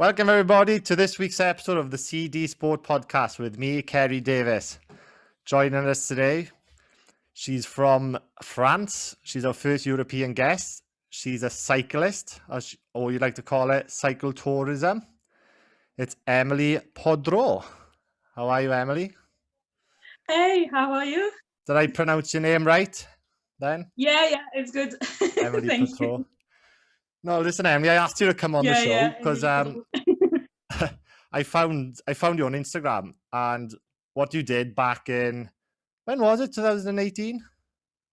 Welcome, everybody, to this week's episode of the CD Sport Podcast with me, Kerry Davis. Joining us today, she's from France. She's our first European guest. She's a cyclist, or you like to call it cycle tourism. It's Emilie Poudroux. How are you, Emilie? Hey, how are you? Did I pronounce your name right then? Yeah, it's good. Emilie Thank Poudroux. you. No, listen, Emilie, I asked you to come on the show because I found you on Instagram, and what you did back in, when was it? 2018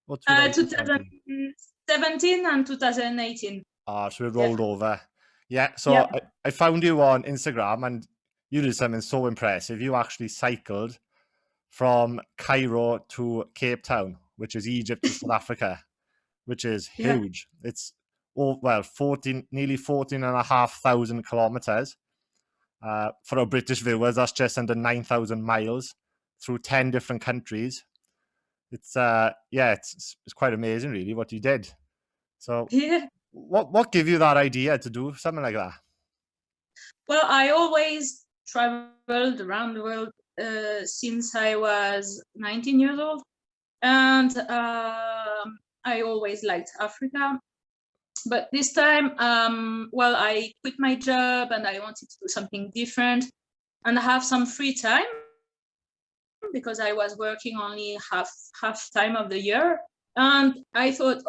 or 2017? 2017 and 2018. So it rolled over. Yeah. So Yeah. I found you on Instagram, and you did something so impressive. You actually cycled from Cairo to Cape Town, which is Egypt to South Africa, which is huge. Yeah. It's nearly 14,500 kilometers. For our British viewers, that's just under 9,000 miles through 10 different countries. It's quite amazing, really, what you did. So what gave you that idea to do something like that? Well, I always traveled around the world since I was 19 years old, and I always liked Africa. But this time, I quit my job and I wanted to do something different and have some free time because I was working only half time of the year. And I thought,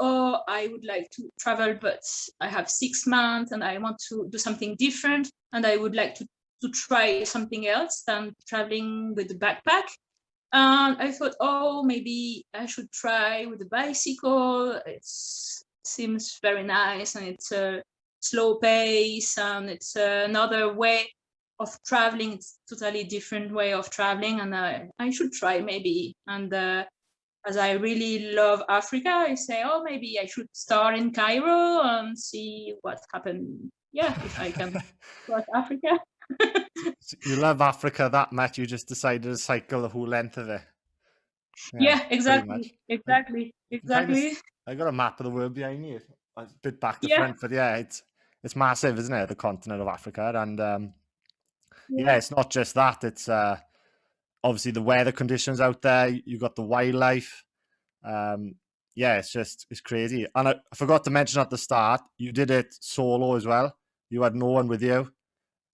I would like to travel, but I have 6 months and I want to do something different. And I would like to try something else than traveling with the backpack. And I thought, maybe I should try with a bicycle. It seems very nice and it's a slow pace and it's another way of traveling. It's totally different way of traveling, and I should try maybe. And as I really love Africa, I say, maybe I should start in Cairo and see what happened. Yeah, if I can cross Africa. You love Africa that much, you just decided to cycle the whole length of it. Yeah, exactly. I got a map of the world behind you, a bit back to front, but it's massive, isn't it? The continent of Africa, and it's not just that. It's obviously the weather conditions out there. You got the wildlife. It's crazy. And I forgot to mention at the start, you did it solo as well. You had no one with you.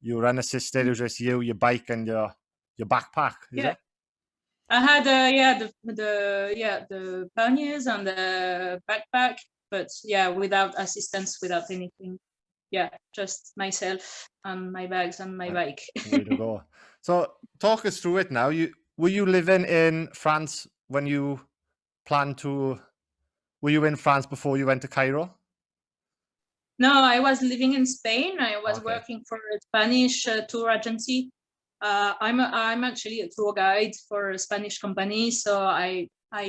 You were unassisted. It was just you, your bike, and your backpack. Is it? I had the panniers and the backpack, but without assistance, without anything. Yeah, just myself and my bags and my bike. Way to go. So talk us through it now. Were you living in France when you planned to? Were you in France before you went to Cairo? No, I was living in Spain. I was working for a Spanish tour agency. I'm actually a tour guide for a Spanish company, so I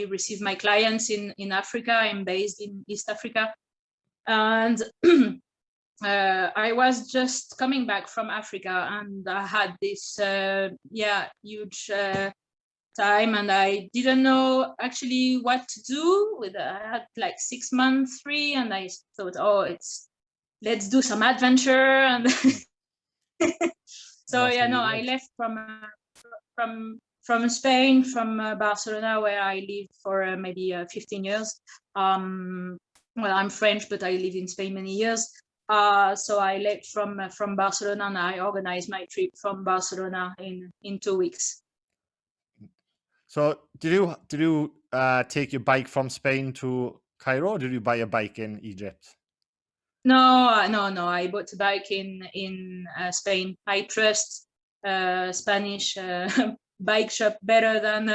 receive my clients in Africa. I'm based in East Africa, and I was just coming back from Africa, and I had this huge time, and I didn't know actually what to do with. I had like 6 months free, and I thought, let's do some adventure and. So I left from Spain, from Barcelona, where I lived for maybe 15 years. I'm French, but I lived in Spain many years. So I left from Barcelona, and I organized my trip from Barcelona in 2 weeks. So did you take your bike from Spain to Cairo, or did you buy a bike in Egypt? No. I bought a bike in Spain. I trust Spanish bike shop better than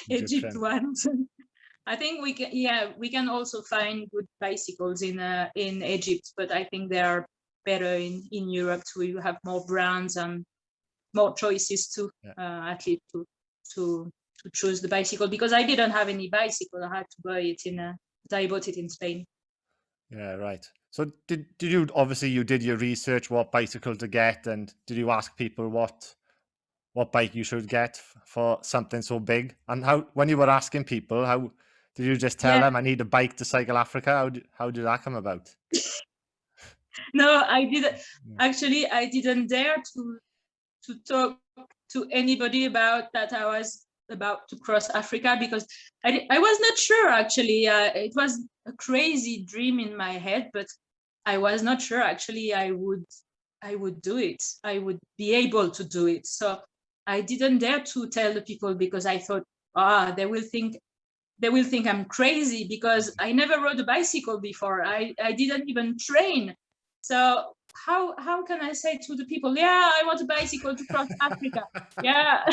Egypt ones. I think we can also find good bicycles in Egypt, but I think they are better in Europe too. You have more brands and more choices too, at least to choose the bicycle, because I didn't have any bicycle. I had to buy it but I bought it in Spain. Yeah, right. So did you, obviously you did your research what bicycle to get, and did you ask people what bike you should get for something so big? And how, when you were asking people, how did you just tell them I need a bike to cycle Africa? How did that come about? No, I didn't. Yeah. Actually, I didn't dare to talk to anybody about that I was about to cross Africa, because I was not sure, actually. It was a crazy dream in my head, but I was not sure actually I would do it. I would be able to do it. So I didn't dare to tell the people, because I thought, they will think I'm crazy, because I never rode a bicycle before. I didn't even train. So how can I say to the people, yeah, I want a bicycle to cross Africa? Yeah.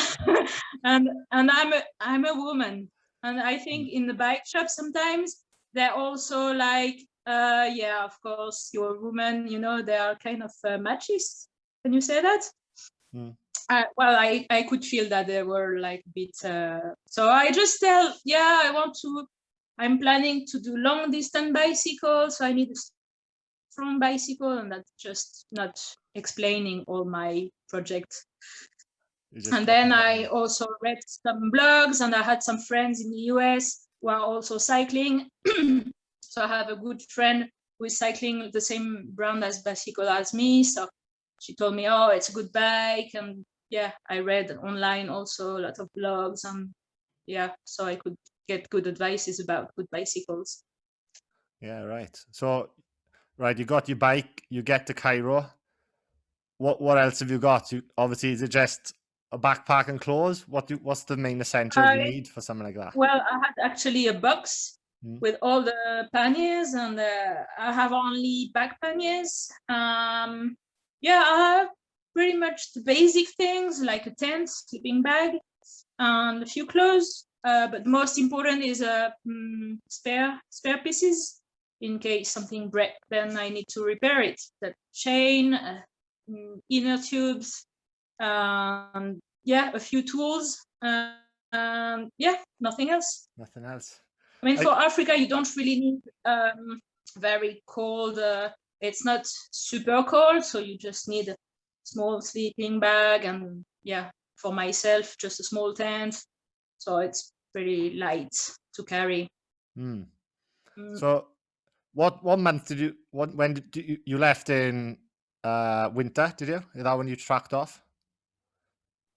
and I'm a woman. And I think in the bike shop sometimes they're also like, yeah, of course, you're a woman, they are kind of machist. Can you say that? Mm. Well, I could feel that they were like a bit. So I just tell, yeah, I'm planning to do long distance bicycle, so I need a strong bicycle, and that's just not explaining all my project. And then I also read some blogs, and I had some friends in the US who are also cycling. So I have a good friend who is cycling the same brand as bicycle as me. So she told me, oh, it's a good bike. And yeah, I read online also a lot of blogs, and yeah, so I could get good advices about good bicycles. Yeah, right. So, right, you got your bike, you get to Cairo. What else have you got? Obviously, is it just a backpack and clothes? What's the main essentials you need for something like that? Well, I had actually a box with all the panniers, and I have only back panniers. Yeah, I have pretty much the basic things like a tent, sleeping bag, and a few clothes. But the most important is spare pieces in case something breaks. Then I need to repair it. The chain, inner tubes, yeah, a few tools. Yeah, nothing else. Nothing else. I mean, for Africa, you don't really need very cold. It's not super cold, so you just need a small sleeping bag, and yeah, for myself, just a small tent. So it's pretty light to carry. So, what month did you? When did you left in winter? Did you? Is that when you tracked off?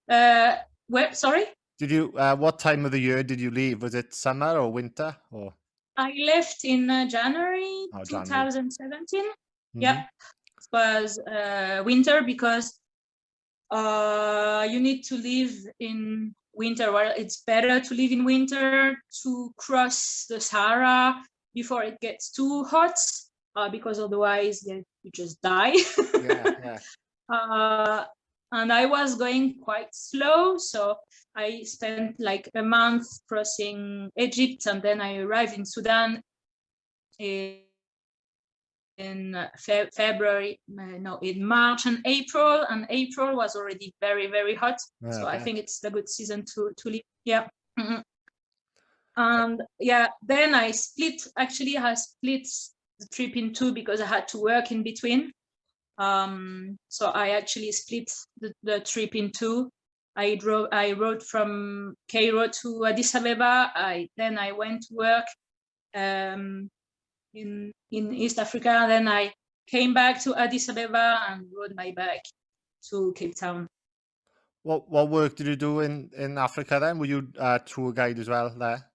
Where? Sorry. Did you? What time of the year did you leave? Was it summer or winter or? I left in January January. 2017. Yeah, it was winter, because you need to live in winter. Well, it's better to live in winter to cross the Sahara before it gets too hot, because otherwise you just die. Yeah. And I was going quite slow, so I spent like a month crossing Egypt, and then I arrived in Sudan in February, no, in March and April, and April was already very, very hot. So I think it's a good season to leave. Yeah. And yeah, then I split the trip in two, because I had to work in between. So I actually split the trip in two. I rode from Cairo to Addis Ababa. Then I went to work in East Africa. And then I came back to Addis Ababa and rode my bike to Cape Town. What work did you do in Africa then? Were you a tour guide as well there?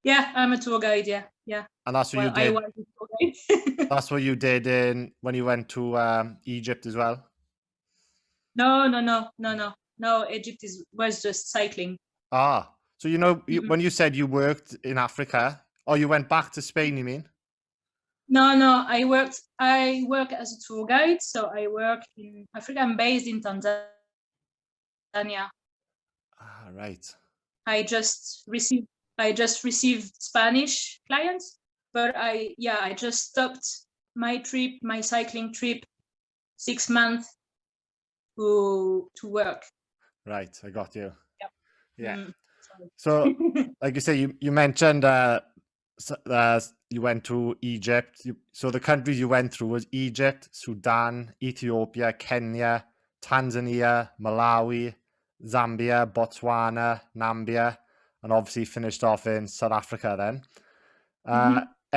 Yeah, I'm a tour guide. Yeah. And that's what you did. I was a tour guide. That's what you did when you went to Egypt as well. No. Egypt was just cycling. So when you said you worked in Africa, you went back to Spain, you mean? No, I work as a tour guide, so I work in Africa. I'm based in Tanzania. Right. I just received Spanish clients, but I just stopped my cycling trip 6 months to work. Right, I got you. Yep. Yeah. So, like you say, you mentioned you went to Egypt. So the countries you went through was Egypt, Sudan, Ethiopia, Kenya, Tanzania, Malawi, Zambia, Botswana, Namibia, and obviously finished off in South Africa then.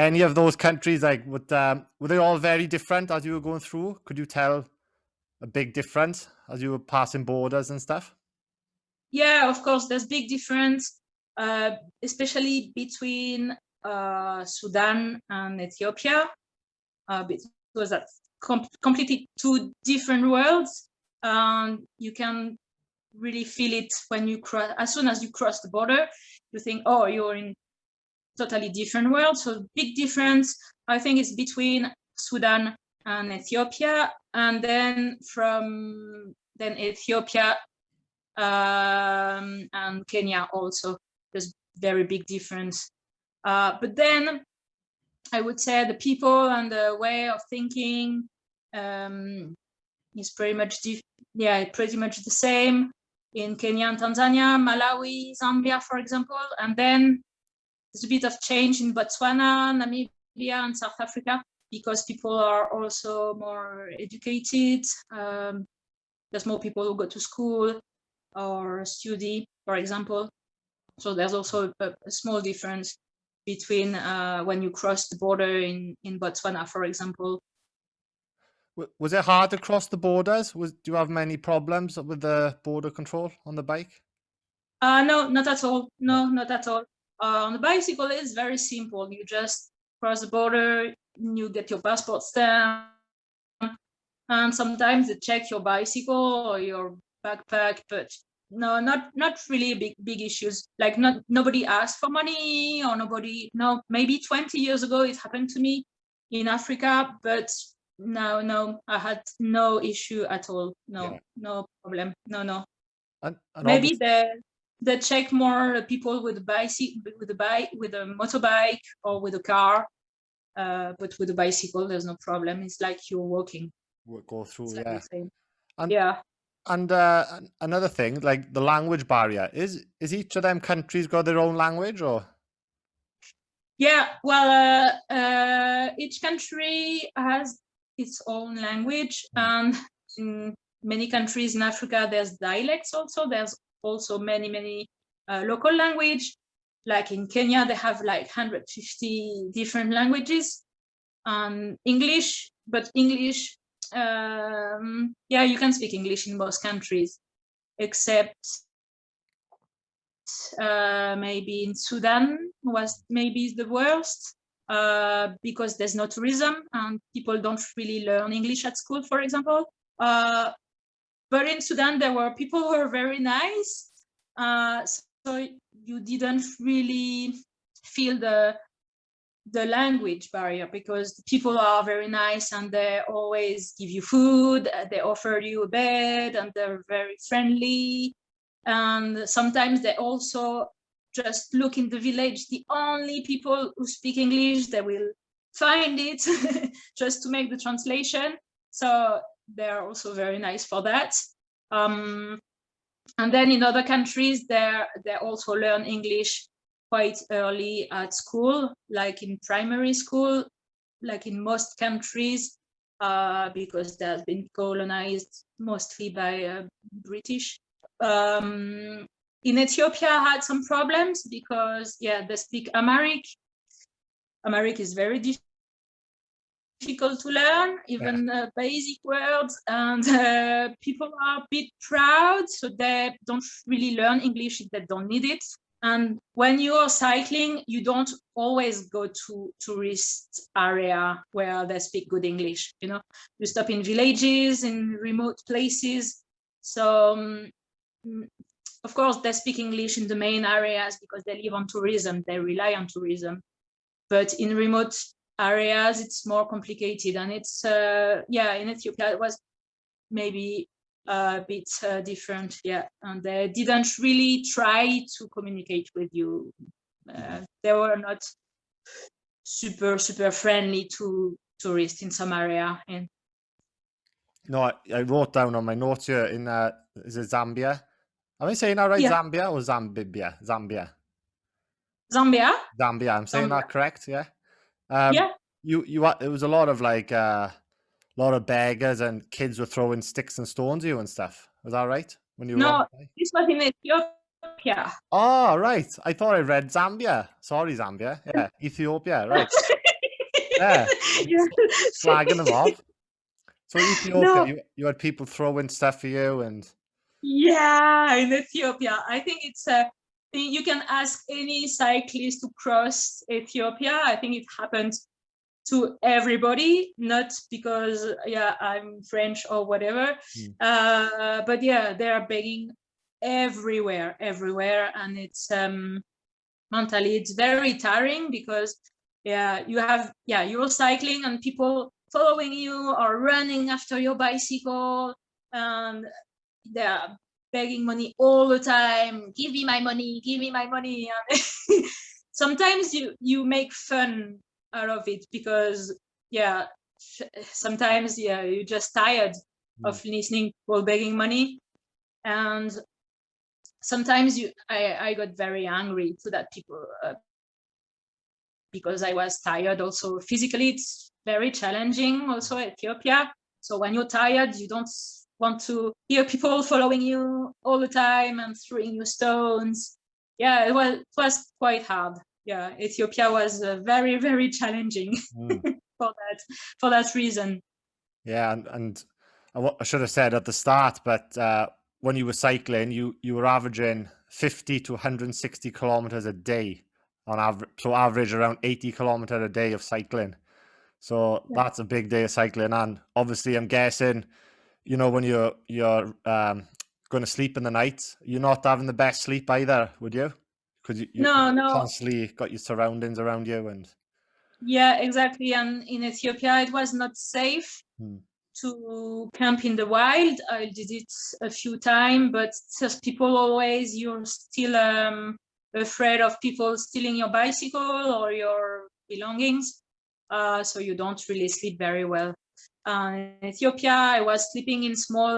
any of those countries, like, were they all very different as you were going through? Could you tell a big difference as you were passing borders and stuff? Yeah, of course, there's big difference, especially between Sudan and Ethiopia, because that's completely two different worlds. And you can really feel it when you cross. As soon as you cross the border, you think, oh, you're in totally different world. So big difference, I think, is between Sudan and Ethiopia, and then from then Ethiopia and Kenya also. There's very big difference. But then I would say the people and the way of thinking is pretty much pretty much the same in Kenya and Tanzania, Malawi, Zambia, for example, and then there's a bit of change in Botswana, Namibia, and South Africa because people are also more educated. There's more people who go to school or study, for example. So there's also a small difference between when you cross the border in Botswana, for example. Was it hard to cross the borders? Do you have many problems with the border control on the bike? No, not at all. No, not at all. On the bicycle, it's very simple. You just cross the border, you get your passport stamp, and sometimes they check your bicycle or your backpack, but no, not really big issues. Like nobody asked for money or no, maybe 20 years ago it happened to me in Africa, but no, I had no issue at all. No problem. No. And Maybe they check more people with a bicycle, with a motorbike or with a car, but with a bicycle, there's no problem. It's like you're walking. we'll go through, It's like yeah. the same. And Yeah. and another thing, like the language barrier, is each of them countries got their own language, or? Yeah, well, each country has its own language, and in many countries in Africa, there's dialects also. There's also many local language. Like in Kenya, they have like 150 different languages. English, but English, yeah, you can speak English in most countries, except maybe in Sudan was maybe the worst because there's no tourism and people don't really learn English at school, for example. But in Sudan, there were people who were very nice. So you didn't really feel the language barrier because the people are very nice and they always give you food, they offer you a bed, and they're very friendly. And sometimes they also just look in the village, the only people who speak English, they will find it just to make the translation. So they're also very nice for that. And then in other countries, they also learn English quite early at school, like in primary school, like in most countries, because they have been colonized mostly by British. In Ethiopia, I had some problems because, yeah, they speak Amharic. Amharic is very difficult to learn, even basic words, and people are a bit proud, so they don't really learn English if they don't need it. And when you are cycling, you don't always go to tourist area where they speak good English. You stop in villages, in remote places. So of course, they speak English in the main areas because they live on tourism, they rely on tourism. But in remote areas, it's more complicated. And it's, in Ethiopia, it was maybe a bit different, and they didn't really try to communicate with you. They were not super friendly to tourists in some area. No, I wrote down on my notes here in is it Zambia? Am I saying that right? Yeah. Zambia or Zambia? Zambia. Zambia. I'm saying that correct, yeah. Yeah. It was a lot of like a lot of beggars and kids were throwing sticks and stones at you and stuff. Was that right? When you were No, this was in Ethiopia. Oh, right. I thought I read Zambia. Sorry, Zambia. Yeah, Ethiopia. Right. Yeah, Yeah. slagging them off. So Ethiopia, No, you had people throwing stuff for you, and yeah, in Ethiopia. I think it's a thing you can ask any cyclist to cross Ethiopia. I think it happens to everybody, not because yeah I'm French or whatever, but yeah they are begging everywhere, and it's mentally it's very tiring because yeah you're cycling and people following you or running after your bicycle, and they're begging money all the time. Give me my money, give me my money. And sometimes you make fun out of it because yeah sometimes yeah you're just tired of listening people begging money, and sometimes I got very angry to that people because I was tired also physically. It's very challenging also Ethiopia, so when you're tired you don't want to hear people following you all the time and throwing you stones. Yeah, it was quite hard. Yeah, Ethiopia was very challenging for that reason. yeah, and I should have said at the start, but when you were cycling, you were averaging 50 to 160 kilometers a day on average, so average around 80 kilometers a day of cycling. So Yeah. that's a big day of cycling, and obviously, I'm guessing, when you're going to sleep in the night, you're not having the best sleep either, would you? Because you No, constantly got your surroundings around you, and yeah, exactly. And in Ethiopia, it was not safe Hmm. to camp in the wild. I did it a few times, but just people always, you're still afraid of people stealing your bicycle or your belongings. So you don't really sleep very well. In Ethiopia, I was sleeping in small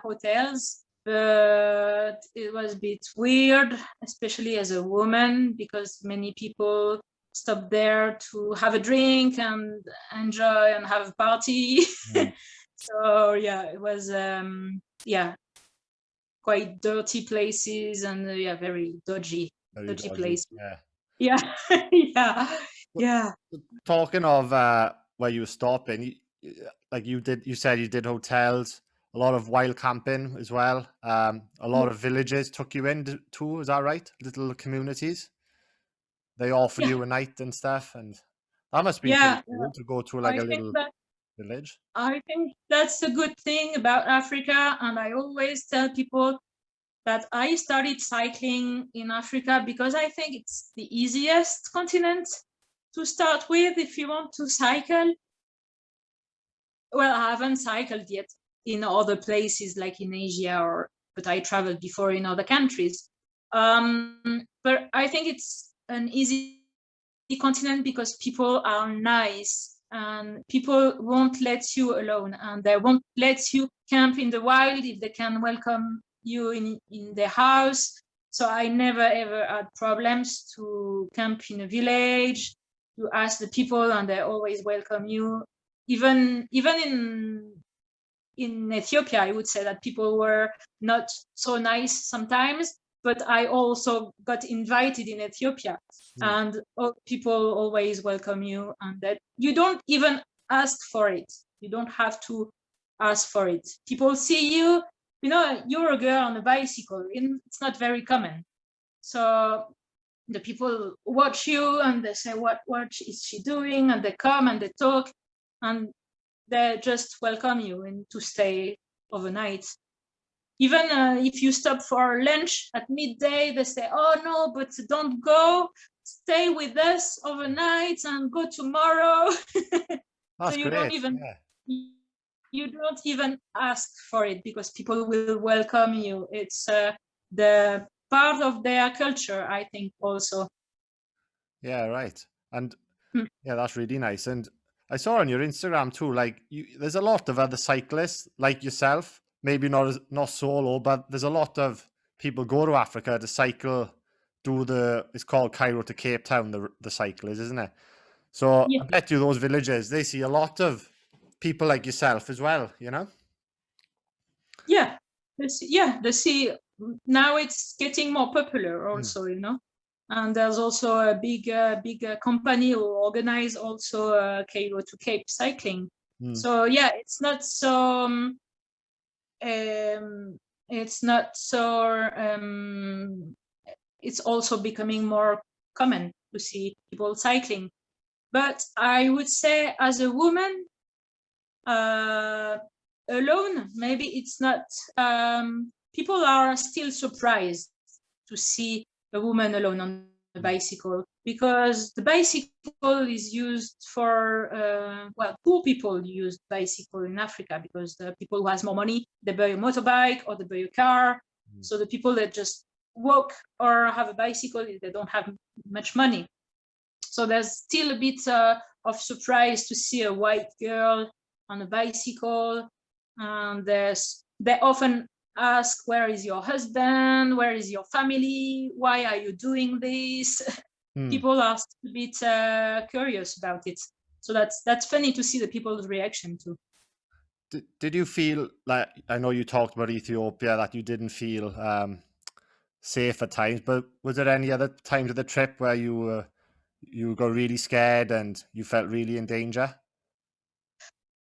hotels, but it was a bit weird, especially as a woman, because many people stop there to have a drink and enjoy and have a party. So yeah, it was yeah quite dirty places and yeah very very dodgy dodgy. places. Yeah. Yeah, yeah, But yeah. talking of where you were stopping, like you said you did hotels, a lot of wild camping as well. A lot of villages took you in too. Is that right? Little communities. They offered Yeah, you a night and stuff, and that must have been pretty yeah. cool to go to like I a think little that village. I think that's a good thing about Africa, and I always tell people that I started cycling in Africa because I think it's the easiest continent to start with if you want to cycle. Well, I haven't cycled yet in other places like in Asia, but I traveled before in other countries. But I think it's an easy continent because people are nice and people won't let you alone, and they won't let you camp in the wild if they can welcome you in their house. So I never ever had problems to camp in a village. You ask the people and they always welcome you. Even in Ethiopia, I would say that people were not so nice sometimes, but I also got invited in Ethiopia, and people always welcome you, and that you don't even ask for it. You don't have to ask for it. People see you, you're a girl on a bicycle, and it's not very common. So the people watch you and they say, what is she doing? And they come and they talk, and they just welcome you and to stay overnight. Even if you stop for lunch at midday, they say, oh no, but don't go, stay with us overnight and go tomorrow. So That's great. Yeah. you don't even ask for it because people will welcome you. It's the part of their culture, I think, also. Yeah. Right. And Hmm. yeah, that's really nice. And I saw on your Instagram too, like there's a lot of other cyclists like yourself, maybe not solo, but there's a lot of people go to Africa to cycle, it's called Cairo to Cape Town, the cycle isn't it? So Yeah, I bet you those villages, they see a lot of people like yourself as well, you know? yeah, the sea now it's getting more popular Mm. also. And there's also a big company who organize also Cairo to Cape cycling. So yeah, it's not so it's not so it's also becoming more common to see people cycling. But I would say as a woman alone, maybe it's not, people are still surprised to see a woman alone on a bicycle, because the bicycle is used for, well, poor people use bicycle in Africa, because the people who has more money, they buy a motorbike or they buy a car. So the people that just walk or have a bicycle, they don't have much money. So there's still a bit of surprise to see a white girl on a bicycle. And they often ask, where is your husband? Where is your family? Why are you doing this? People are a bit curious about it. So that's funny to see the people's reaction too. Did you feel like, I know you talked about Ethiopia, that you didn't feel safe at times, but was there any other times of the trip where you got really scared and you felt really in danger?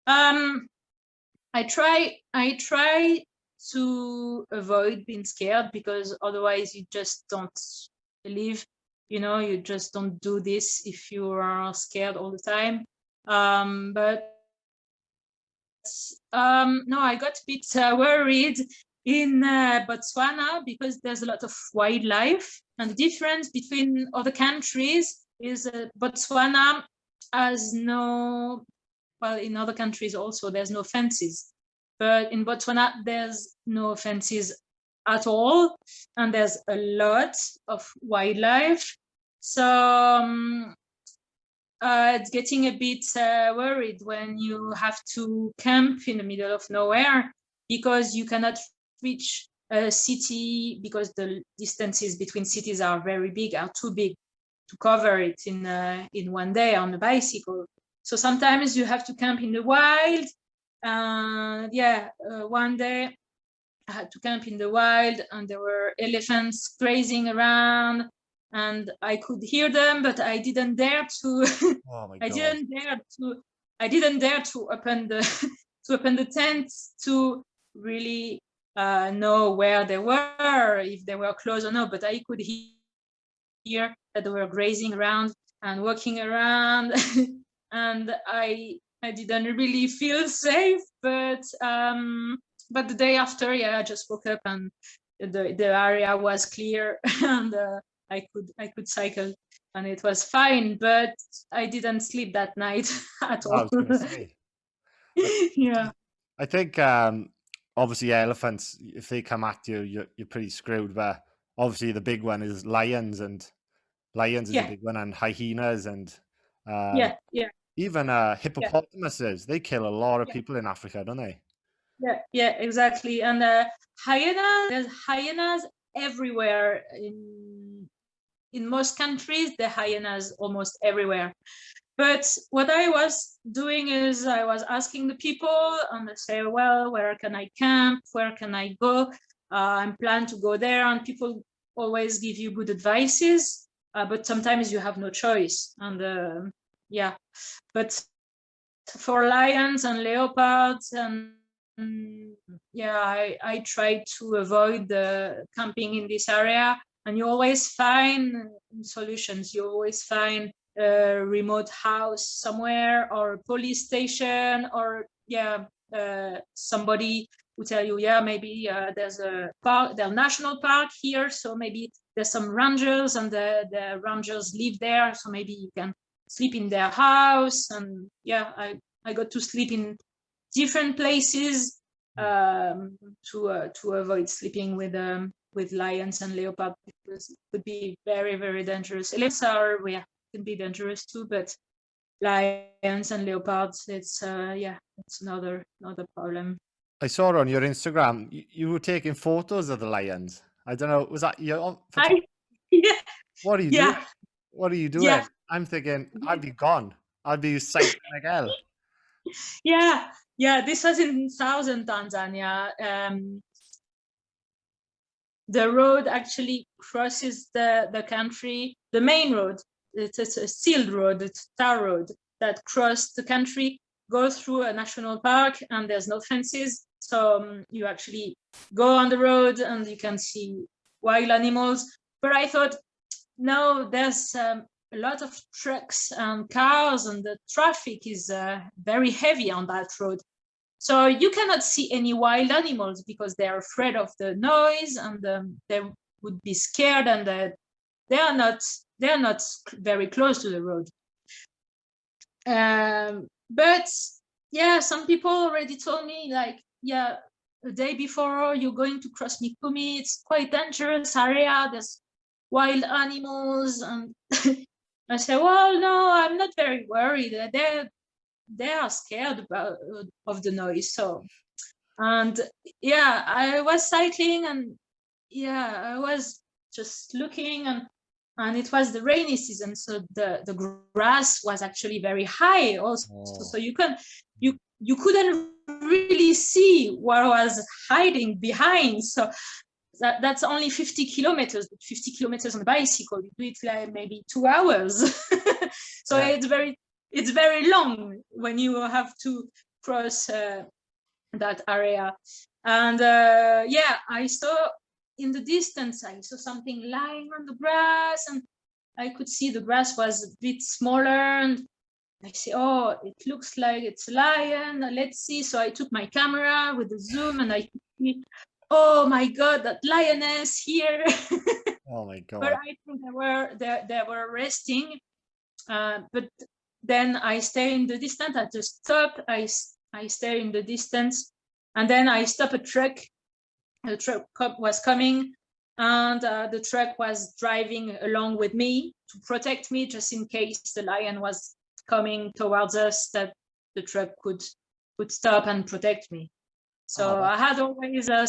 I try to avoid being scared, because otherwise you just don't live. You just don't do this if you are scared all the time. But no, I got a bit worried in Botswana, because there's a lot of wildlife, and the difference between other countries is Botswana has no, well, in other countries also there's no fences, but in Botswana there's no fences at all, and there's a lot of wildlife. So it's getting a bit worried when you have to camp in the middle of nowhere, because you cannot reach a city, because the distances between cities are very big, are too big to cover it in one day on a bicycle. So sometimes you have to camp in the wild. One day I had to camp in the wild, and there were elephants grazing around, and I could hear them, but I didn't dare to. Oh my I God. didn't dare to open the to open the tent to really know where they were, if they were close or not. But I could hear that they were grazing around and walking around, and I didn't really feel safe. But the day after, I just woke up and the area was clear, and I could cycle, and it was fine. But I didn't sleep that night at I all. was going to say. Yeah. I think obviously elephants, if they come at you, you're pretty screwed. But obviously the big one is lions, and lions is a Yeah. big one, and hyenas, and Yeah. even Yeah. hippopotamuses. They kill a lot of people in Africa, don't they? Yeah, exactly. And there's hyenas everywhere in most countries. The hyenas almost everywhere. But what I was doing is I was asking the people, and they say, well, where can I camp? Where can I go? I'm planning to go there, and people always give you good advices, but sometimes you have no choice. And but for lions and leopards, and I try to avoid the camping in this area. And you always find solutions. You always find a remote house somewhere, or a police station, or somebody will tell you, maybe there's a park, there's a national park here, so maybe there's some rangers, and the rangers live there, so maybe you can sleep in their house. And I got to sleep in different places to avoid sleeping with lions and leopards, because it could be very, very dangerous. Elephants can be dangerous too, but lions and leopards, it's another problem. I saw on your Instagram you were taking photos of the lions. I don't know, was that your I yeah What are you doing? yeah What are you doing? yeah I'm thinking I'd be gone. I'd be cycling like hell. This was in southern Tanzania. the road actually crosses the country, the main road. It's a sealed road, it's a tar road that crosses the country, goes through a national park, and there's no fences. So you actually go on the road and you can see wild animals. But I thought, no, there's a lot of trucks and cars, and the traffic is very heavy on that road. So you cannot see any wild animals because they're afraid of the noise, and they would be scared, and they are not very close to the road. But yeah, some people already told me, like, yeah, the day before you're going to cross Mikumi, it's quite dangerous area. There's wild animals, and I say, well, no, I'm not very worried. They are scared of the noise. So, and yeah, I was cycling, and yeah, I was just looking, and it was the rainy season, so the grass was actually very high also. So you couldn't really see what was hiding behind. So that's only 50 kilometers, but 50 kilometers on a bicycle, you do it like maybe 2 hours. So yeah. It's very long when you have to cross that area. And yeah, I saw in the distance, I saw something lying on the grass, and I could see the grass was a bit smaller, and I say, oh, it looks like it's a lion. Let's see. So I took my camera with the zoom, and I could see, oh my God, that lioness here. Oh my God. But I think they were resting. But then I stay in the distance. I just stop. I stay in the distance, and then I stop a truck. The truck was coming, and the truck was driving along with me to protect me, just in case the lion was coming towards us, that the truck could stop and protect me. So I had always a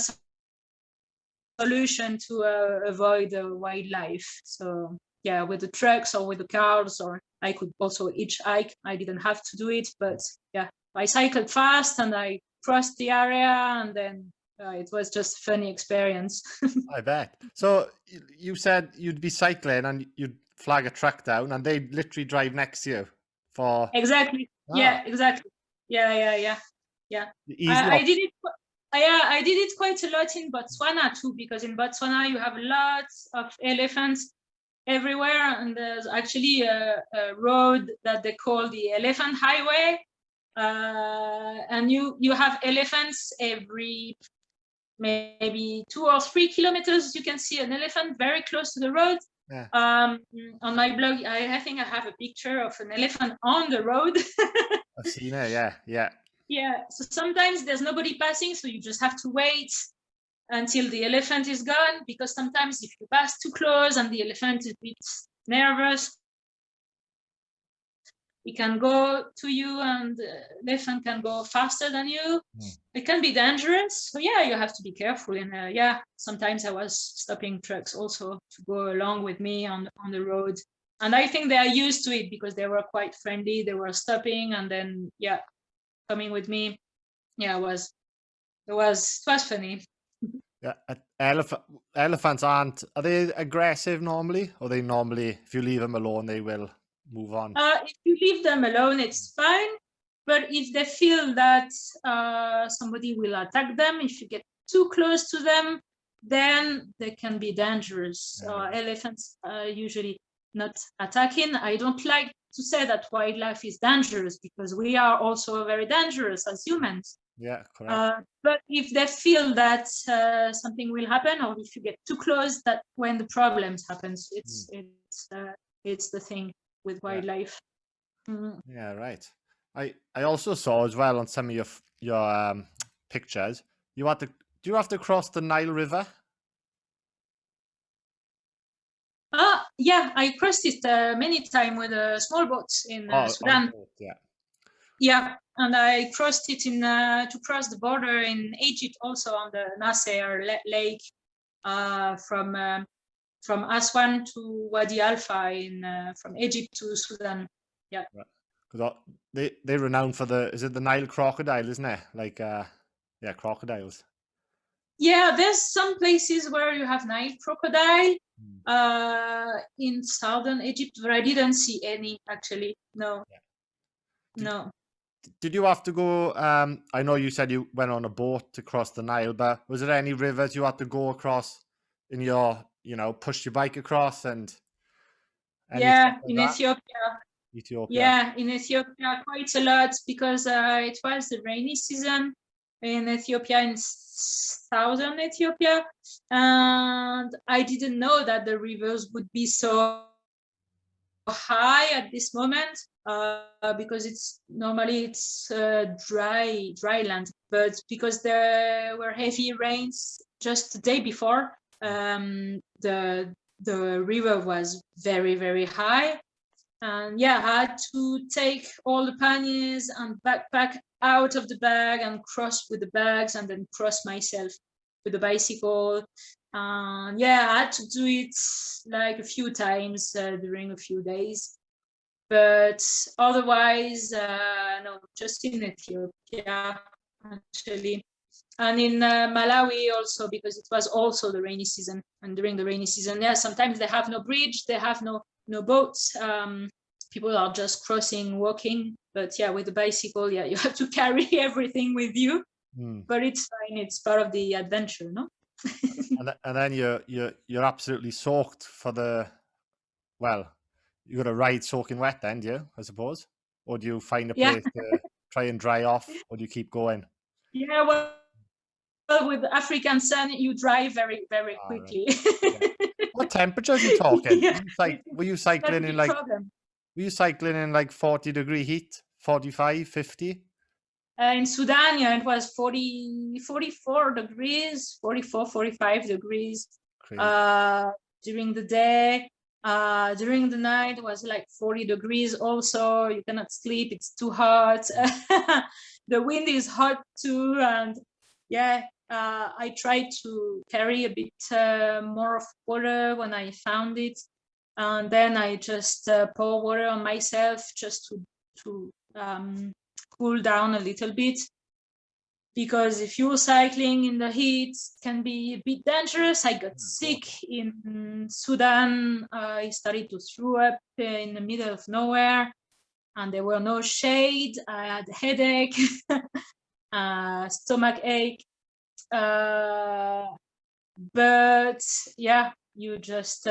solution to avoid wildlife. So yeah, with the trucks or with the cars, or I could also hitchhike. I didn't have to do it, but yeah, I cycled fast and I crossed the area, and then it was just a funny experience. I bet. So you said you'd be cycling and you'd flag a truck down, and they'd literally drive next to you for... Exactly. Yeah, exactly. Yeah. I did it. Yeah, I did it quite a lot in Botswana too, because in Botswana you have lots of elephants everywhere, and there's actually a road that they call the Elephant Highway, and you have elephants every maybe 2 or 3 kilometers. You can see an elephant very close to the road. Yeah. On my blog, I think I have a picture of an elephant on the road. I've seen it. Yeah. Yeah. So sometimes there's nobody passing, so you just have to wait until the elephant is gone, because sometimes if you pass too close and the elephant is a bit nervous, it can go to you, and the elephant can go faster than you. It can be dangerous. So yeah, you have to be careful. And yeah, sometimes I was stopping trucks also to go along with me on the road. And I think they are used to it because they were quite friendly. They were stopping and then, yeah, coming with me. Yeah, it was funny. Yeah, elephants are they aggressive normally? Or they normally, if you leave them alone, they will move on? If you leave them alone, it's fine. But if they feel that somebody will attack them, if you get too close to them, then they can be dangerous. Elephants are usually not attacking. I don't like to say that wildlife is dangerous, because we are also very dangerous as humans. Yeah, correct. But if they feel that something will happen, or if you get too close, that when the problems happens, it's the thing with wildlife. Yeah, right. I also saw as well on some of your pictures, do you have to cross the Nile River? Yeah, I crossed it many times with a small boat in Sudan. Yeah, and I crossed it to cross the border in Egypt, also on the Nasser Lake, from Aswan to Wadi Alpha, from Egypt to Sudan. Yeah. Because they're renowned for is it the Nile crocodile, isn't it? Like, yeah, crocodiles. Yeah, there's some places where you have Nile crocodile in southern Egypt, but I didn't see any actually. No, Yeah. no. Did you have to go? I know you said you went on a boat to cross the Nile, but was there any rivers you had to go across in your, push your bike across and anything Yeah, like in that? Ethiopia. Ethiopia. Yeah, in Ethiopia quite a lot because it was the rainy season in Ethiopia, in southern Ethiopia, and I didn't know that the rivers would be so high at this moment because it's normally it's dry land, but because there were heavy rains just the day before, the river was very high. And yeah, I had to take all the panniers and backpack out of the bag and cross with the bags and then cross myself with the bicycle. And yeah, I had to do it like a few times during a few days. But otherwise, no, just in Ethiopia, actually. And in Malawi also, because it was also the rainy season. And during the rainy season, yeah, sometimes they have no bridge, they have no boats. People are just crossing, walking. But yeah, with the bicycle, yeah, you have to carry everything with you. But it's fine. It's part of the adventure, no? And then you're absolutely soaked for the, well, you got to ride soaking wet then, do you, I suppose? Or do you find a Yeah, place to try and dry off, or do you keep going? yeah. Well, with African sun, you dry very All right. quickly. Yeah. What temperatures are you talking? Yeah, Were you that's cycling the in like problem. 40-degree heat? 45, 50? In Sudan, yeah, it was 40, 44 degrees, 44, 45 degrees Crazy. uh, during the day. During the night, it was like 40 degrees also. You cannot sleep, it's too hot. The wind is hot too. And yeah, I tried to carry a bit more of water when I found it. And then I just pour water on myself just to cool down a little bit, because if you're cycling in the heat it can be a bit dangerous. I got Yeah, of course. sick in Sudan. I started to throw up in the middle of nowhere and there were no shade. I had headache, stomach ache, but yeah, you just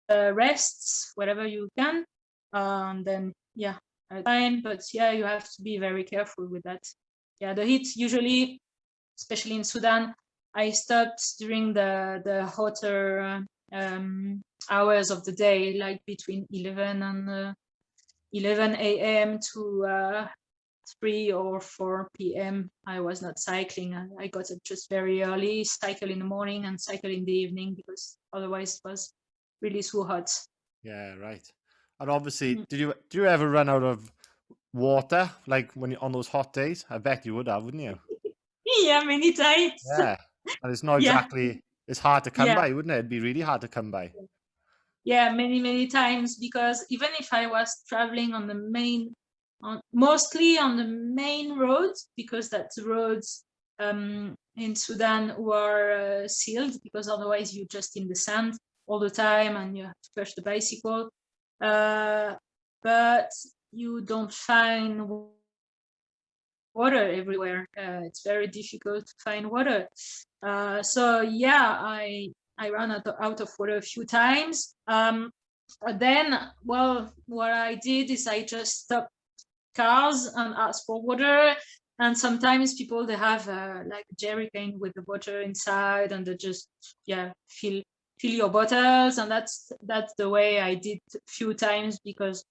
rest wherever you can, and then yeah, fine. But yeah, you have to be very careful with that. Yeah, the heat usually, especially in Sudan, I stopped during the hotter hours of the day, like between 11 and 11 a.m. to 3 or 4 p.m. I was not cycling. I got up just very early, cycle in the morning and cycle in the evening, because otherwise it was really too hot. Yeah, right. And obviously, did you ever run out of water, like when you on those hot days? I bet you would have, wouldn't you? Yeah, many times. Yeah. And it's not Yeah, exactly, it's hard to come yeah, by, wouldn't it? It'd be really hard to come by. yeah, many times, because even if I was traveling on the main, mostly on the main roads, because that's the roads in Sudan were sealed, because otherwise you're just in the sand all the time and you have to push the bicycle. But you don't find water everywhere. It's very difficult to find water. So yeah, I ran out of water a few times. Then, well, what I did is I just stopped cars and asked for water. And sometimes people, they have like a jerry can with the water inside, and they just fill your bottles. And that's the way I did a few times, because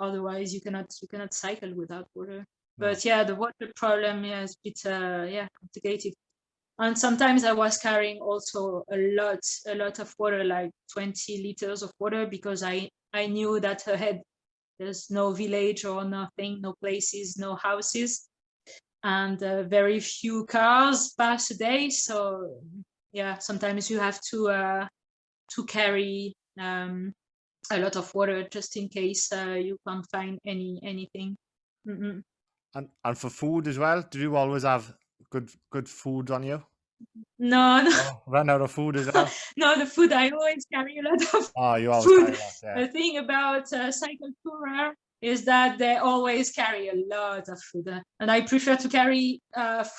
otherwise you cannot cycle without water. No. But yeah, the water problem, yeah, is a bit complicated. And sometimes I was carrying also a lot of water, like 20 liters of water, because I knew that ahead there's no village or nothing, no places, no houses, and very few cars pass a day. So yeah, sometimes you have to carry a lot of water just in case you can't find anything. Mm-mm. And for food as well, do you always have good food on you? No, no, Oh, run out of food as well. no, the food, I always carry a lot of Oh, you always food. carry that, yeah. The thing about cycle tourer is that they always carry a lot of food, and I prefer to carry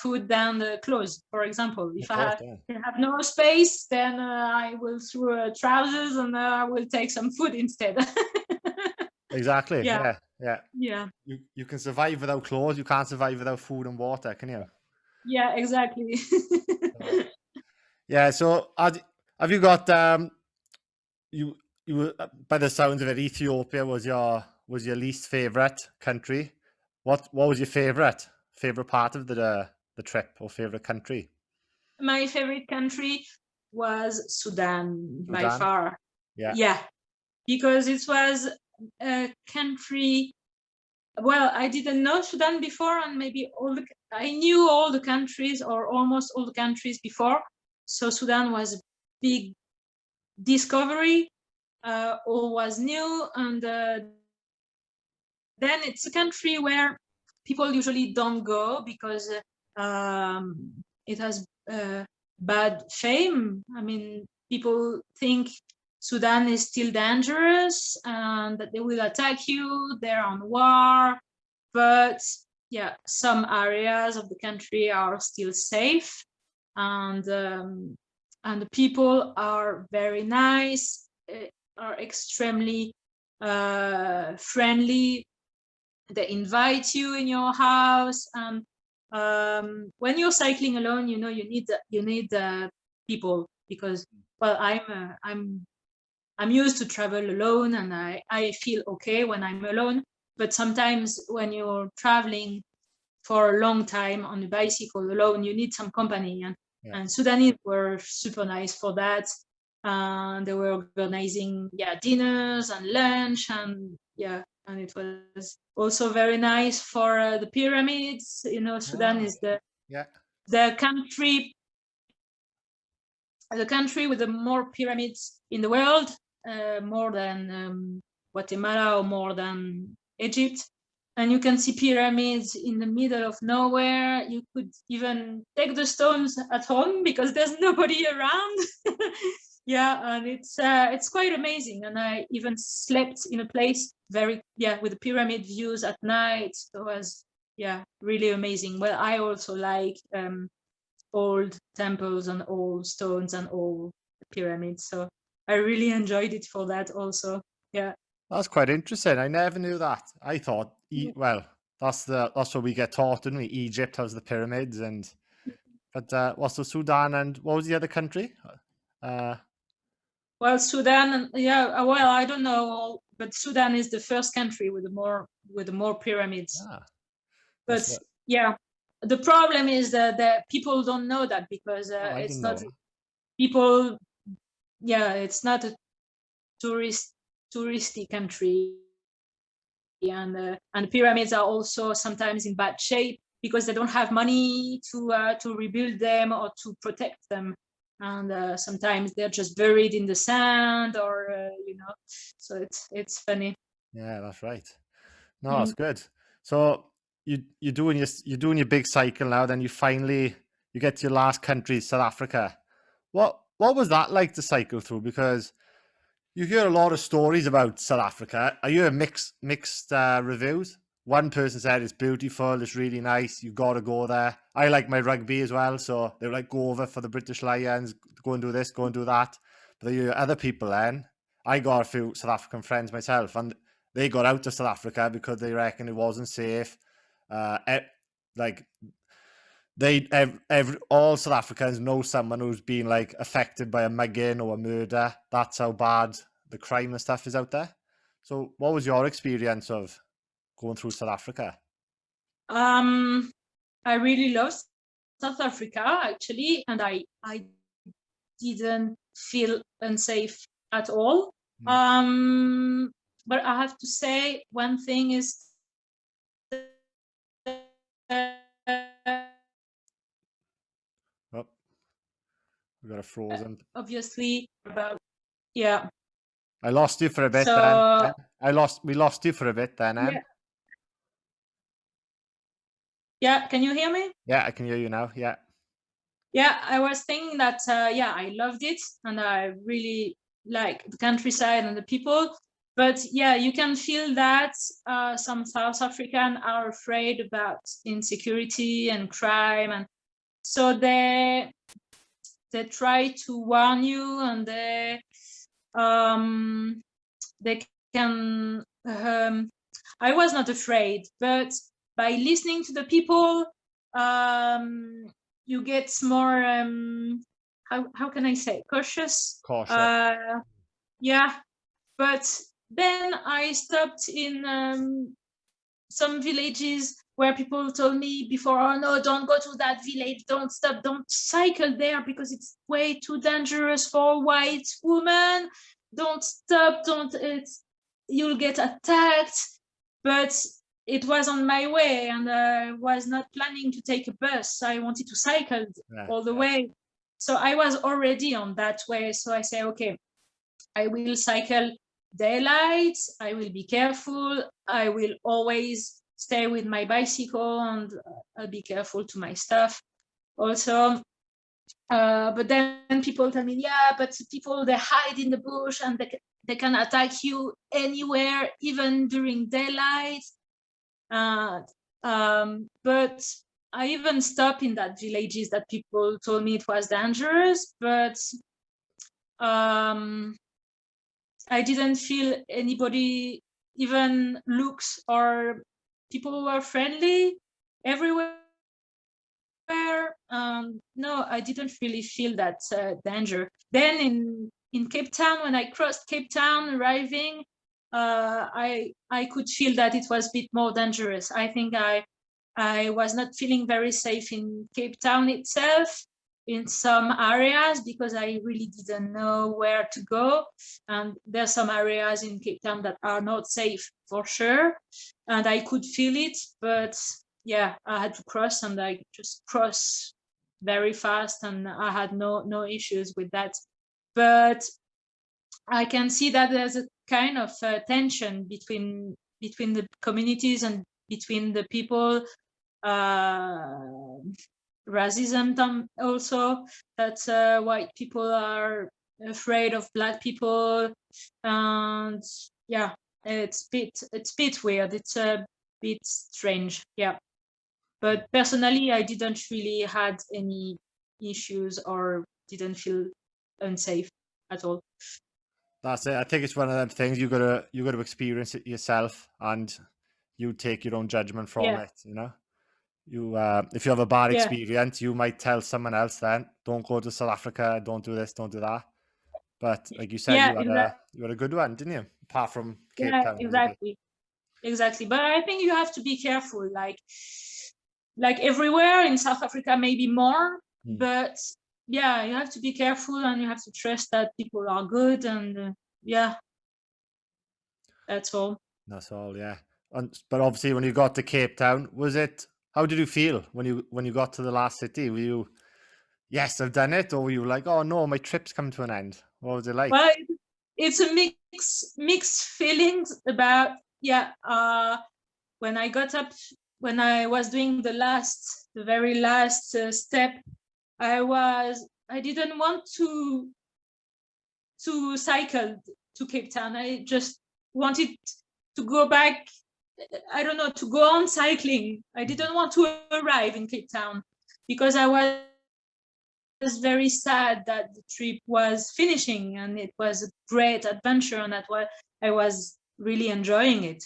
food than the clothes. For example, if Of course, yeah. have no space, then I will throw trousers and I will take some food instead. Exactly. Yeah, Yeah, yeah. yeah, You can survive without clothes. You can't survive without food and water, can you? yeah, exactly. So, yeah. So have you got you by the sounds of it, Ethiopia was your least favorite country. What was your favorite part of the trip or favorite country? My favorite country was Sudan by Sudan. far. Yeah. Yeah, because it was a country. Well, I didn't know Sudan before, and maybe I knew all the countries or almost all the countries before. So Sudan was a big discovery. All was new, and then it's a country where people usually don't go because it has bad fame. I mean, people think Sudan is still dangerous and that they will attack you. They're on war, but yeah, some areas of the country are still safe, and the people are very nice, are extremely friendly. They invite you in your house, and when you're cycling alone, you know you need people, because well, I'm used to travel alone, and I feel okay when I'm alone. But sometimes when you're traveling for a long time on a bicycle alone, you need some company, Yeah. and Sudanese were super nice for that. They were organizing dinners and lunch, and and it was also very nice for the pyramids. You know, Sudan Ah, is the yeah. the country the country with the more pyramids in the world, more than Guatemala or more than Egypt. And you can see pyramids in the middle of nowhere. You could even take the stones at home because there's nobody around. Yeah, and it's quite amazing. And I even slept in a place with the pyramid views at night. So it was really amazing. Well, I also like old temples and old stones and old pyramids. So I really enjoyed it for that also. Yeah. That's quite interesting. I never knew that. I thought, well, that's what we get taught, don't we? Egypt has the pyramids, but what's the Sudan and what was the other country? Uh, Well, Sudan, well, I don't know, but Sudan is the first country with the more pyramids. ah, But that's what. yeah, the problem is that the people don't know that because Oh, I it's didn't not know that. people. Yeah, it's not a touristy country, and pyramids are also sometimes in bad shape because they don't have money to rebuild them or to protect them, and sometimes they're just buried in the sand, or so it's funny. Yeah, that's right. No, Mm. that's good. So you're doing your big cycle now. Then you get to your last country, South Africa. What was that like to cycle through? Because you hear a lot of stories about South Africa. I hear mixed reviews. One person said it's beautiful, it's really nice. You got to go there. I like my rugby as well, so they were like, go over for the British Lions, go and do this, go and do that. But you hear other people then. I got a few South African friends myself, and they got out of South Africa because they reckon it wasn't safe. Like all South Africans know someone who's been like affected by a mugging or a murder. That's how bad the crime and stuff is out there. So, what was your experience of going through South Africa? um I really love South Africa actually, and I didn't feel unsafe at all. Mm. um but I have to say one thing is Oh, we got a frozen. obviously about yeah I lost you for a bit then. so We lost you for a bit then, Em. yeah can you hear me? Yeah, I can hear you now. Yeah. yeah, I was thinking that yeah, I loved it and I really like the countryside and the people. But yeah, you can feel that some South African are afraid about insecurity and crime, and so they try to warn you, and they can. I was not afraid, but by listening to the people, you get more. How can I say, cautious? Cautious. Yeah, but then I stopped in some villages where people told me before, oh no, don't go to that village, don't stop, don't cycle there because it's way too dangerous for a white woman. Don't stop, don't, you'll get attacked. But it was on my way and I was not planning to take a bus. I wanted to cycle all the way. So I was already on that way. So I say, okay, I will cycle daylight, I will be careful, I will always stay with my bicycle, and I'll be careful to my stuff also. But then people tell me, yeah, but people, they hide in the bush and they can attack you anywhere, even during daylight. But I even stopped in that villages that people told me it was dangerous, but I didn't feel anybody even looks, or people were friendly everywhere. No, I didn't really feel that danger. Then in Cape Town, when I crossed Cape Town arriving, I could feel that it was a bit more dangerous. I think I was not feeling very safe in Cape Town itself, in some areas, because I really didn't know where to go. And there's some areas in Cape Town that are not safe for sure. And I could feel it, but yeah, I had to cross, and I just crossed very fast, and I had no issues with that. But I can see that there's a kind of tension between the communities and between the people. Racism also, that white people are afraid of black people, and yeah, it's bit weird. It's a bit strange, yeah. But personally, I didn't really had any issues or didn't feel unsafe at all. That's it. I think it's one of them things you gotta experience it yourself, and you take your own judgment from Yeah, it. You know, if you have a bad yeah, experience, you might tell someone else then, don't go to South Africa, don't do this, don't do that. But like you said, yeah, you had a good one, didn't you? Apart from Cape yeah, Town, maybe. exactly. But I think you have to be careful, like everywhere in South Africa, maybe more. But yeah, you have to be careful, and you have to trust that people are good, and yeah, that's all. That's all, yeah. But obviously, when you got to Cape Town, was it? How did you feel when you got to the last city? Were you, yes, I've done it, or were you like, oh no, my trip's come to an end? What was it like? Well, it's a mixed feelings about, yeah. When I got up, when I was doing the very last step, I didn't want to cycle to Cape Town. I just wanted to go back. I don't know, to go on cycling. I didn't want to arrive in Cape Town because I was very sad that the trip was finishing, and it was a great adventure, and that's why I was really enjoying it.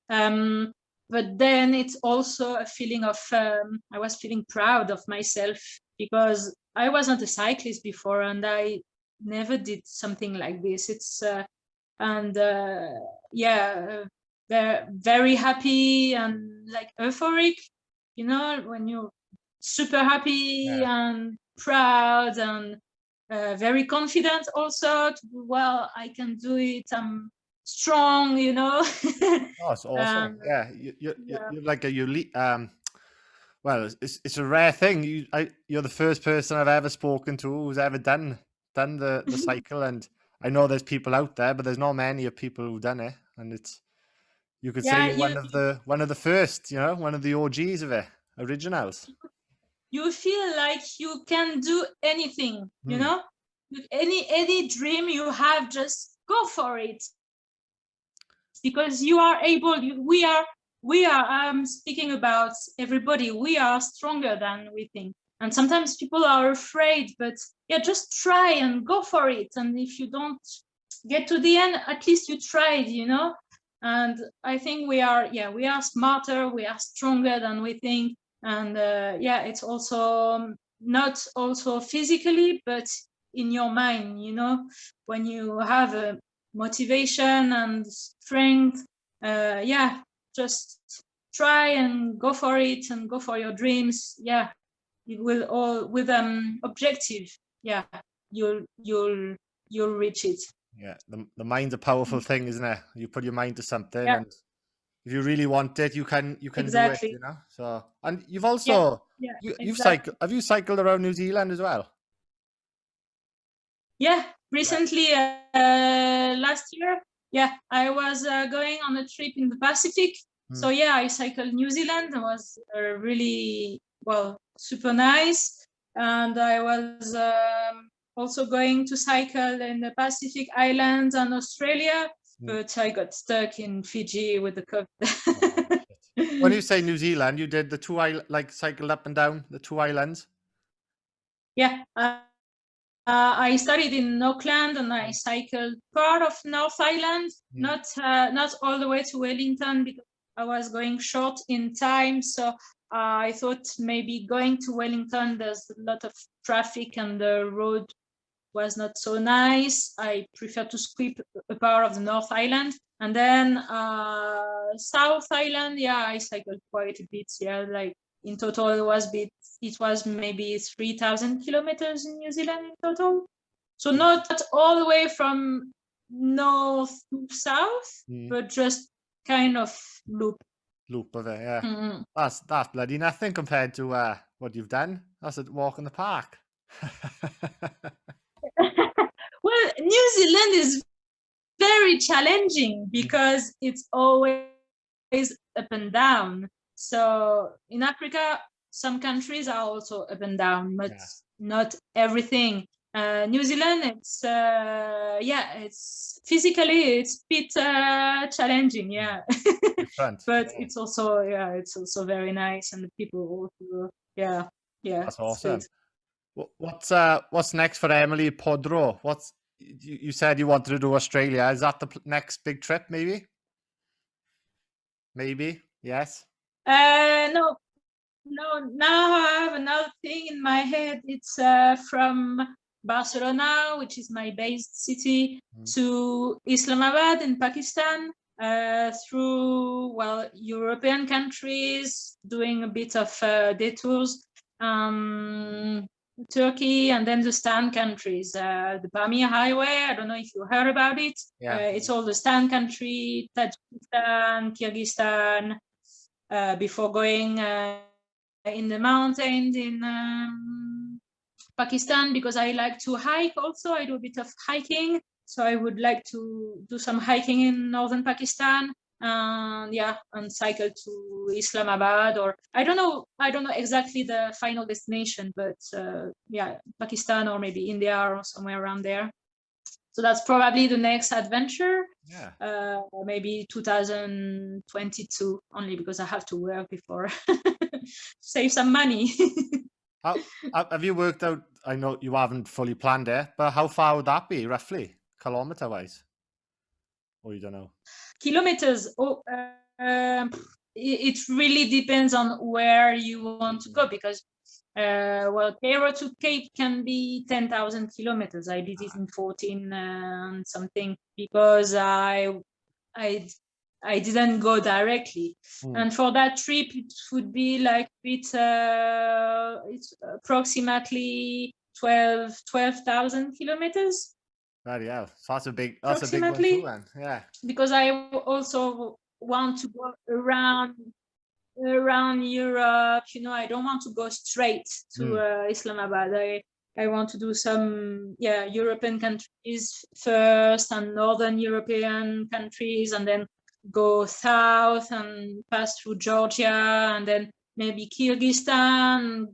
But then it's also a feeling of I was feeling proud of myself, because I wasn't a cyclist before, and I never did something like this. It's and yeah, very happy and like euphoric, when you're super happy Yeah. and proud and very confident also well, I can do it, I'm strong. Oh, it's awesome. um, Yeah, yeah. you're like well, it's a rare thing. You're the first person I've ever spoken to who's ever done the cycle, and I know there's people out there, but there's not many of people who've done it, and you could say Yeah, you're one of the first, one of the OGs of it, originals. you feel like you can do anything, you know, any dream you have, just go for it, because you are able. We are I'm speaking about everybody. We are stronger than we think, and sometimes people are afraid, but yeah, just try and go for it. And if you don't get to the end, at least you tried, you know. And I think we are smarter, we are stronger than we think. And it's also not also physically, but in your mind, you know, when you have a motivation and strength, just try and go for it and go for your dreams. It will all with objective. You'll reach it. Yeah, the mind's a powerful thing, isn't it? You put your mind to something, Yeah, and if you really want it, you can do it, exactly. you know. So, and you've Yeah, also yeah, you've exactly. cycled. Have you cycled around New Zealand as well? Yeah, Yeah. recently, last year, I was going on a trip in the Pacific. So yeah, I cycled New Zealand. It was really, well, super nice. And I was also going to cycle in the Pacific Islands and Australia, but I got stuck in Fiji with the Oh, COVID. shit. When you say New Zealand, you did the like cycled up and down the two islands. Yeah, I studied in Auckland and I cycled part of North Island, not all the way to Wellington, because I was going short in time. So I thought maybe going to Wellington, there's a lot of traffic and the road was not so nice. I prefer to skip a part of the North Island. And then South Island, I cycled quite a bit. Like in total, it was maybe 3,000 kilometers in New Zealand in total. So not all the way from north to south, but just kind of loop of it. Yeah, Mm-hmm. that's bloody nothing compared to what you've done. That's a walk in the park. Well, New Zealand is very challenging because it's always up and down. So in Africa, some countries are also up and down, but not everything. New Zealand, it's physically it's a bit challenging, but it's also very nice, and the people also, That's awesome. good. What's next for Emilie Poudroux? You said you wanted to do Australia. Is that the next big trip? Maybe. Yes. No. Now I have another thing in my head. It's from Barcelona, which is my based city, to Islamabad in Pakistan, through, European countries, doing a bit of detours, Turkey, and then the Stan countries, the Pamir Highway. I don't know if you heard about it. It's all the Stan country, Tajikistan, Kyrgyzstan, before going in the mountains in Pakistan, because I like to hike also. I do a bit of hiking. So I would like to do some hiking in northern Pakistan, and cycle to Islamabad, or I don't know exactly the final destination, but Pakistan or maybe India or somewhere around there. So that's probably the next adventure. Maybe 2022, only because I have to work before save some money. Have you worked out? I know you haven't fully planned it, but how far would that be roughly, kilometer wise? Or you don't know? Kilometers. It really depends on where you want to go, because Cairo to Cape can be 10,000 kilometers. I did it in 14 and something, because I didn't go directly. And for that trip, it would be like it's approximately 12,000 kilometers. Yeah, so that's a big one too, then. Yeah. Because I also want to go around Europe. I don't want to go straight to Islamabad. I want to do some European countries first, and Northern European countries, and then go south and pass through Georgia, and then maybe Kyrgyzstan,